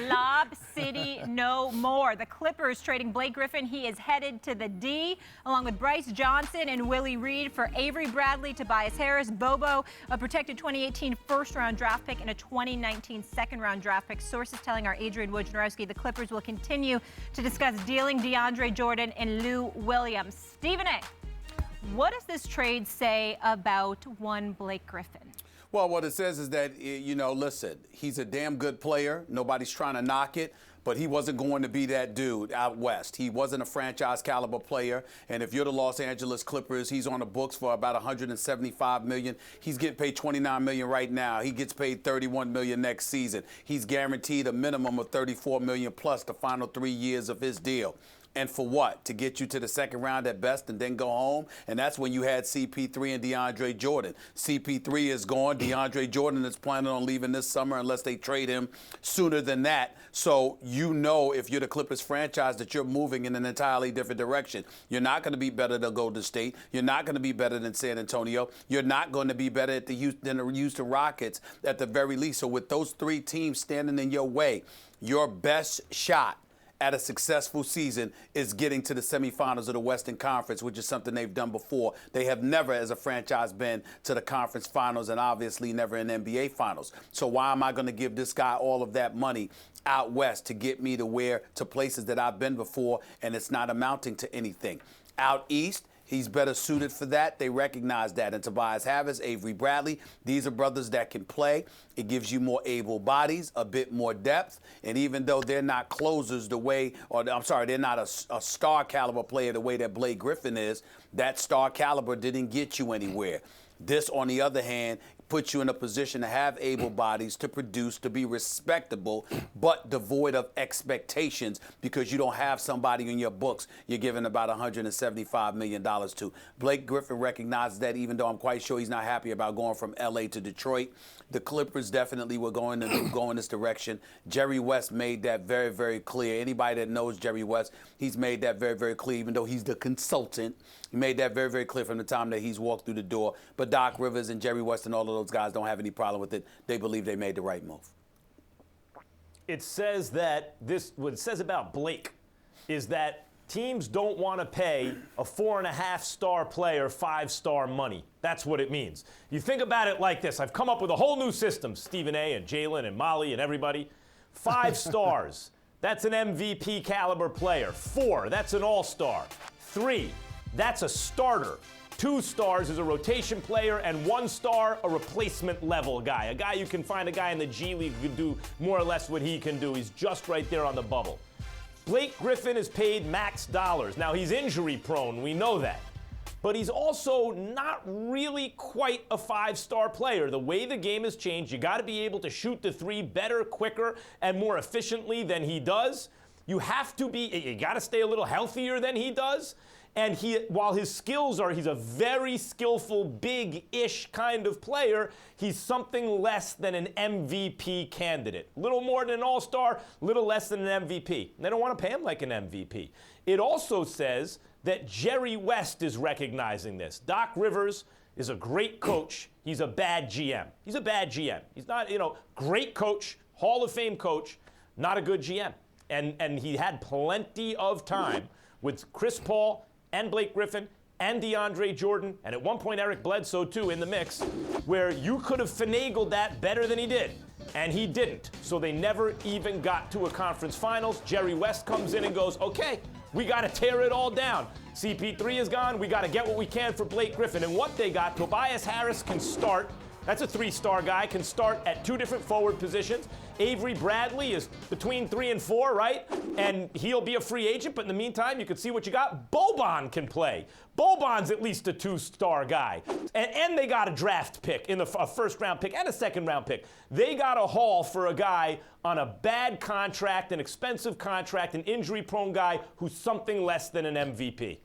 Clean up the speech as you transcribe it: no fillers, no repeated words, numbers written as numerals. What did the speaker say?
Lob City no more. The Clippers trading Blake Griffin. He is headed to the D, along with Bryce Johnson and Willie Reed for Avery Bradley, Tobias Harris, Bobo, a protected 2018 first-round draft pick, and a 2019 second-round draft pick. Sources telling our Adrian Wojnarowski the Clippers will continue to discuss dealing DeAndre Jordan and Lou Williams. Stephen A., what does this trade say about one Blake Griffin? Well, what it says is that, listen, he's a damn good player. Nobody's trying to knock it, but he wasn't going to be that dude out west. He wasn't a franchise caliber player. And if you're the Los Angeles Clippers, he's on the books for about $175 million. He's getting paid $29 million right now. He gets paid $31 million next season. He's guaranteed a minimum of $34 million plus the final 3 years of his deal. And for what? To get you to the second round at best and then go home? And that's when you had CP3 and DeAndre Jordan. CP3 is gone. DeAndre Jordan is planning on leaving this summer unless they trade him sooner than that. So if you're the Clippers franchise, that you're moving in an entirely different direction. You're not going to be better than Golden State. You're not going to be better than San Antonio. You're not going to be better than the Houston Rockets at the very least. So with those three teams standing in your way, your best shot at a successful season is getting to the semifinals of the Western Conference, which is something they've done before. They have never, as a franchise, been to the conference finals and obviously never in NBA finals. So why am I going to give this guy all of that money out west to get me to places that I've been before and it's not amounting to anything? Out east, he's better suited for that. They recognize that. And Tobias Harris, Avery Bradley, these are brothers that can play. It gives you more able bodies, a bit more depth. And even though they're not closers they're not a star caliber player the way that Blake Griffin is, that star caliber didn't get you anywhere. This, on the other hand, puts you in a position to have able bodies, to produce, to be respectable, but devoid of expectations because you don't have somebody in your books you're giving about $175 million to. Blake Griffin recognizes that, even though I'm quite sure he's not happy about going from L.A. to Detroit. The Clippers definitely were going this direction. Jerry West made that very, very clear. Anybody that knows Jerry West, he's made that very, very clear, even though he's the consultant. He made that very, very clear from the time that he's walked through the door. But Doc Rivers and Jerry West and all of those guys don't have any problem with it. They believe they made the right move. It says that what it says about Blake is that teams don't want to pay a 4.5-star player 5-star money. That's what it means. You think about it like this. I've come up with a whole new system, Stephen A. and Jalen and Molly and everybody. 5 stars, that's an MVP caliber player. 4, that's an all-star. 3, that's a starter. 2 stars is a rotation player, and 1 star, a replacement level guy. A guy you can find a guy in the G League who can do more or less what he can do. He's just right there on the bubble. Blake Griffin is paid max dollars. Now, he's injury prone, we know that. But he's also not really quite a 5-star player. The way the game has changed, you got to be able to shoot the 3 better, quicker, and more efficiently than he does. You got to stay a little healthier than he does. And while his skills he's a very skillful, big-ish kind of player, he's something less than an MVP candidate. A little more than an all-star, a little less than an MVP. They don't want to pay him like an MVP. It also says that Jerry West is recognizing this. Doc Rivers is a great coach. He's a bad GM. He's a bad GM. He's not, great coach, Hall of Fame coach, not a good GM. And he had plenty of time with Chris Paul and Blake Griffin and DeAndre Jordan, and at one point Eric Bledsoe too in the mix, where you could have finagled that better than he did. And he didn't. So they never even got to a conference finals. Jerry West comes in and goes, okay, we got to tear it all down. CP3 is gone. We got to get what we can for Blake Griffin. And what they got, Tobias Harris can start. That's a 3-star guy, can start at 2 different forward positions. Avery Bradley is between 3 and 4, right? And he'll be a free agent, but in the meantime, you can see what you got. Boban can play. Boban's at least a 2-star guy. And they got a draft pick, a first-round pick and a second-round pick. They got a haul for a guy on a bad contract, an expensive contract, an injury-prone guy who's something less than an MVP.